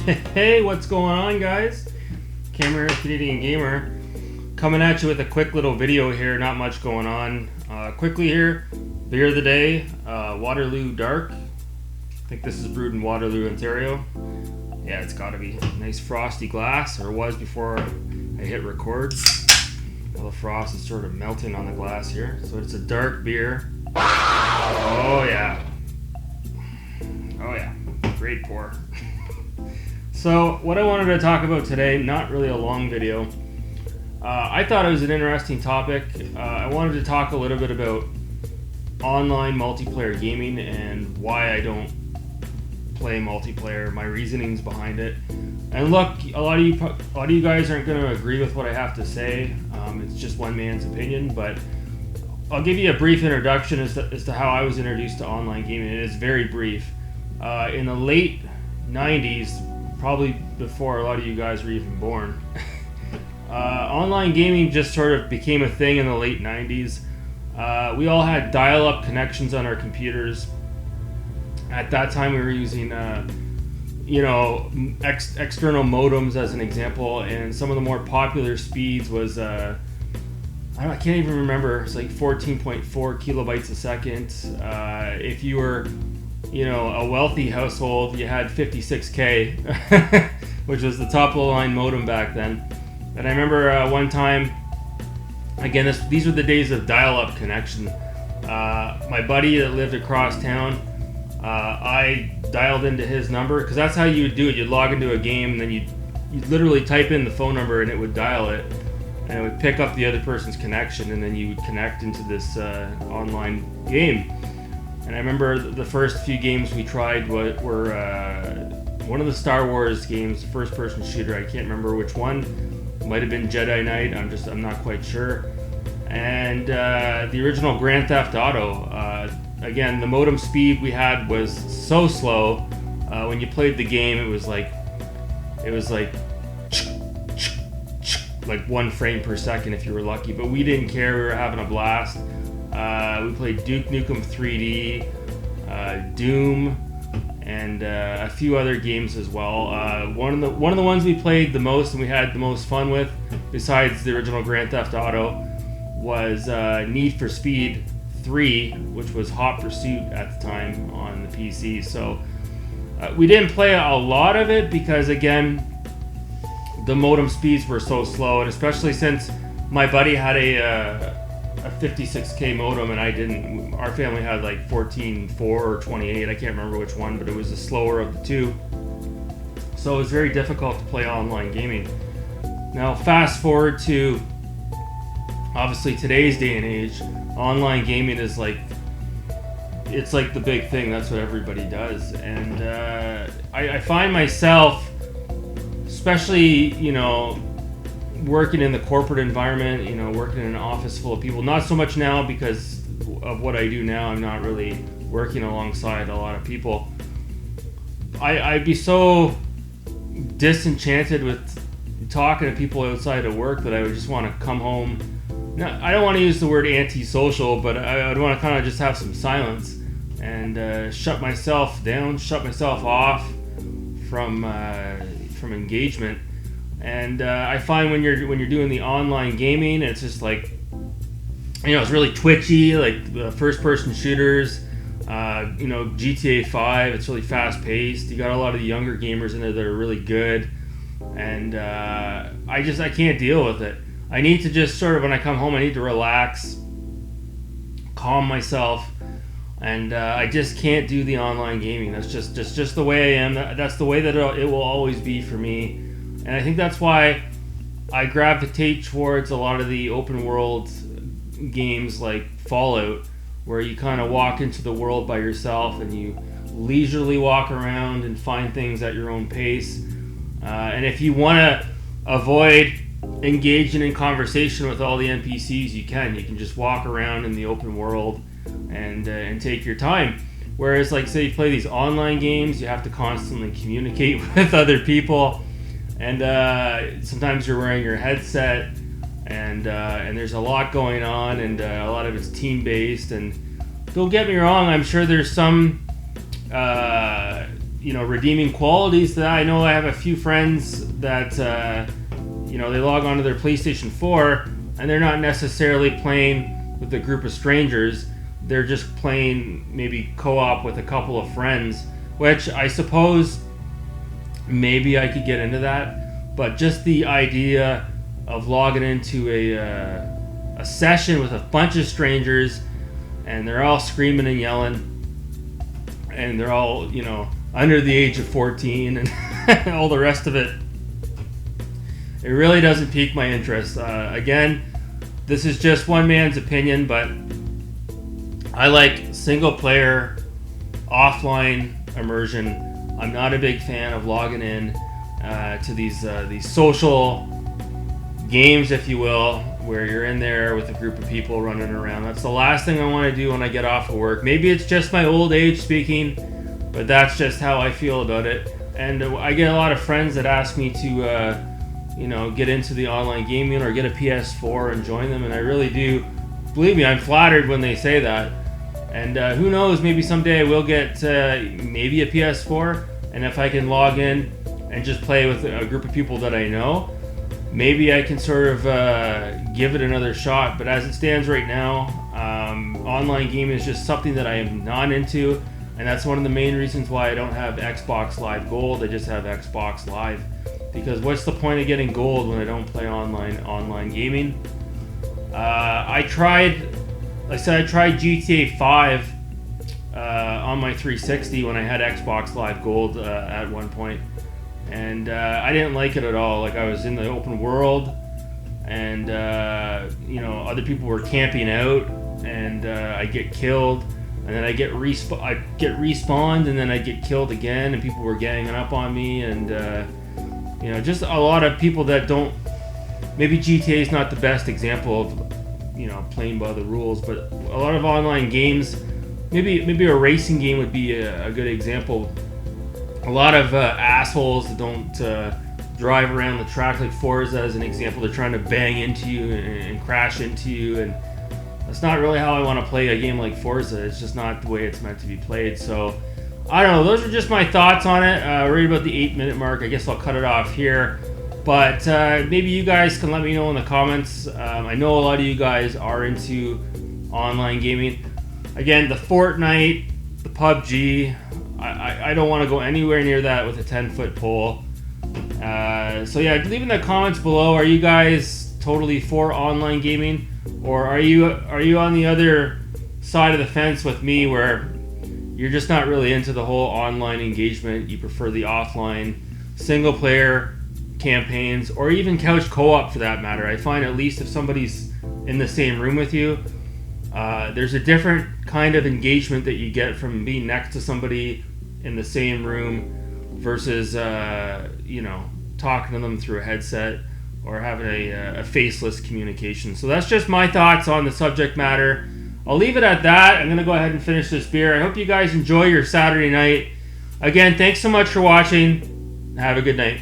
Hey, what's going on, guys? Cameron, Canadian Gamer, coming at you with a quick little video here. Not much going on. Quickly here, beer of the day, Waterloo Dark. I think this is brewed in Waterloo, Ontario. Yeah, it's got to be nice frosty glass, or was before I hit record. All the frost is sort of melting on the glass here. So it's a dark beer. Oh yeah. Oh yeah. Great pour. So what I wanted to talk about today, not really a long video. I thought it was an interesting topic. I wanted to talk a little bit about online multiplayer gaming and why I don't play multiplayer, my reasonings behind it. And look, a lot of you guys aren't going to agree with what I have to say. It's just one man's opinion, but I'll give you a brief introduction as to how I was introduced to online gaming. It is very brief. In the late 90s, probably before a lot of you guys were even born, online gaming just sort of became a thing in the late 90s. We all had dial-up connections on our computers. At that time, we were using external modems as an example, and some of the more popular speeds was I can't even remember. It's like 14.4 kilobytes a second. If you were a wealthy household, you had 56K, which was the top of the line modem back then. And I remember one time, again, these were the days of dial-up connection. My buddy that lived across town, I dialed into his number, because that's how you would do it. You'd log into a game, and then you'd literally type in the phone number, and it would dial it, and it would pick up the other person's connection, and then you would connect into this online game. And I remember the first few games we tried were one of the Star Wars games, first-person shooter. I can't remember which one. It might have been Jedi Knight. I'm not quite sure. And the original Grand Theft Auto. Again, the modem speed we had was so slow. When you played the game, it was like 1 frame per second if you were lucky. But we didn't care. We were having a blast. We played Duke Nukem 3D, Doom, and a few other games as well. One of the ones we played the most and we had the most fun with, besides the original Grand Theft Auto, was Need for Speed 3, which was Hot Pursuit at the time on the PC. So we didn't play a lot of it because, again, the modem speeds were so slow, and especially since my buddy had a 56K modem and I didn't. Our family had like 14.4 or 28, I can't remember which one, but it was the slower of the two. So it was very difficult to play online gaming. Now fast forward to obviously today's day and age, online gaming is it's like the big thing. That's what everybody does. And I find myself, especially, working in the corporate environment, working in an office full of people. Not so much now because of what I do now. I'm not really working alongside a lot of people. I'd be so disenchanted with talking to people outside of work that I would just want to come home. Now, I don't want to use the word antisocial, but I would want to kind of just have some silence and shut myself down, shut myself off from engagement. And I find when you're doing the online gaming, it's just like, it's really twitchy, like the first-person shooters. GTA 5, it's really fast-paced. You got a lot of the younger gamers in there that are really good, and I can't deal with it. I need to just sort of, when I come home, I need to relax, calm myself, and I just can't do the online gaming. That's just the way I am. That's the way that it will always be for me. And I think that's why I gravitate towards a lot of the open world games like Fallout, where you kind of walk into the world by yourself and you leisurely walk around and find things at your own pace. And if you want to avoid engaging in conversation with all the NPCs, you can just walk around in the open world and take your time. Whereas, like, say you play these online games, you have to constantly communicate with other people. And sometimes you're wearing your headset, and there's a lot going on, and a lot of it's team-based. And don't get me wrong, I'm sure there's some redeeming qualities to that. I know I have a few friends that they log onto their PlayStation 4 and they're not necessarily playing with a group of strangers. They're just playing maybe co-op with a couple of friends, which I suppose maybe I could get into that. But just the idea of logging into a session with a bunch of strangers and they're all screaming and yelling and they're all, under the age of 14 and all the rest of it, it really doesn't pique my interest. Again, this is just one man's opinion, but I like single player offline immersion. I'm not a big fan of logging in to these social games, if you will, where you're in there with a group of people running around. That's the last thing I want to do when I get off of work. Maybe it's just my old age speaking, but that's just how I feel about it. And I get a lot of friends that ask me to get into the online gaming or get a PS4 and join them, and I really do. Believe me, I'm flattered when they say that. And who knows, maybe someday I will get maybe a PS4, and if I can log in and just play with a group of people that I know, maybe I can sort of give it another shot. But as it stands right now, online gaming is just something that I am not into, and that's one of the main reasons why I don't have Xbox Live Gold. I just have Xbox Live, because what's the point of getting gold when I don't play online gaming? I tried GTA 5 on my 360 when I had Xbox Live Gold at one point, and I didn't like it at all. Like, I was in the open world, and other people were camping out, and I get killed, and then I get respawned, and then I get killed again, and people were ganging up on me, and just a lot of people that don't. Maybe GTA is not the best example of playing by the rules, but a lot of online games, maybe a racing game would be a good example. A lot of assholes that don't drive around the track, like Forza as an example. They're trying to bang into you and crash into you, and that's not really how I want to play a game like Forza. It's just not the way it's meant to be played. So I don't know, those are just my thoughts on it. Right about the 8-minute mark, I guess I'll cut it off here. But maybe you guys can let me know in the comments. I know a lot of you guys are into online gaming. Again, the Fortnite, the PUBG, I don't want to go anywhere near that with a 10-foot pole. So yeah, leave in the comments below. Are you guys totally for online gaming, or are you on the other side of the fence with me, where you're just not really into the whole online engagement? You prefer the offline single player campaigns, or even couch co-op for that matter. I find, at least if somebody's in the same room with you, there's a different kind of engagement that you get from being next to somebody in the same room versus talking to them through a headset or having a faceless communication. So that's just my thoughts on the subject matter. I'll leave it at that. I'm gonna go ahead and finish this beer. I hope you guys enjoy your Saturday night. Again, thanks so much for watching. Have a good night.